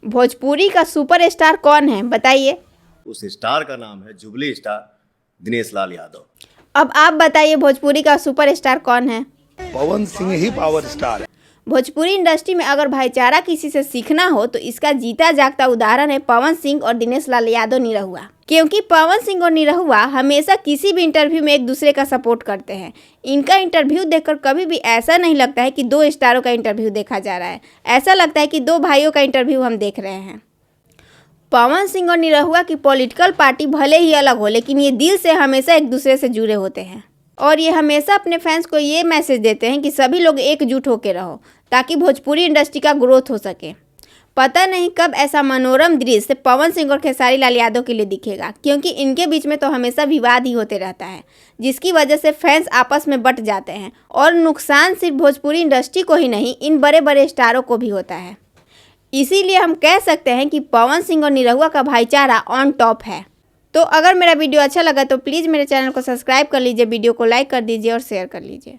भोजपुरी का सुपरस्टार कौन है बताइए। उस स्टार का नाम है जुबली स्टार दिनेश लाल यादव। अब आप बताइए भोजपुरी का सुपरस्टार कौन है। पवन सिंह ही पावर स्टार है। भोजपुरी इंडस्ट्री में अगर भाईचारा किसी से सीखना हो तो इसका जीता जागता उदाहरण है पवन सिंह और दिनेश लाल यादव निरहुआ। क्योंकि पवन सिंह और निरहुआ हमेशा किसी भी इंटरव्यू में एक दूसरे का सपोर्ट करते हैं। इनका इंटरव्यू देखकर कभी भी ऐसा नहीं लगता है कि दो स्टारों का इंटरव्यू देखा जा रहा है, ऐसा लगता है कि दो भाइयों का इंटरव्यू हम देख रहे हैं। पवन सिंह और निरहुआ की पॉलिटिकल पार्टी भले ही अलग हो, लेकिन ये दिल से हमेशा एक दूसरे से जुड़े होते हैं और ये हमेशा अपने फैंस को ये मैसेज देते हैं कि सभी लोग एकजुट होकर रहो ताकि भोजपुरी इंडस्ट्री का ग्रोथ हो सके। पता नहीं कब ऐसा मनोरम दृश्य पवन सिंह और खेसारी लाल यादव के लिए दिखेगा, क्योंकि इनके बीच में तो हमेशा विवाद ही होते रहता है, जिसकी वजह से फैंस आपस में बट जाते हैं और नुकसान सिर्फ भोजपुरी इंडस्ट्री को ही नहीं, इन बड़े बड़े स्टारों को भी होता है। इसीलिए हम कह सकते हैं कि पवन सिंह और निरहुआ का भाईचारा ऑन टॉप है। तो अगर मेरा वीडियो अच्छा लगा तो प्लीज़ मेरे चैनल को सब्सक्राइब कर लीजिए, वीडियो को लाइक कर दीजिए और शेयर कर लीजिए।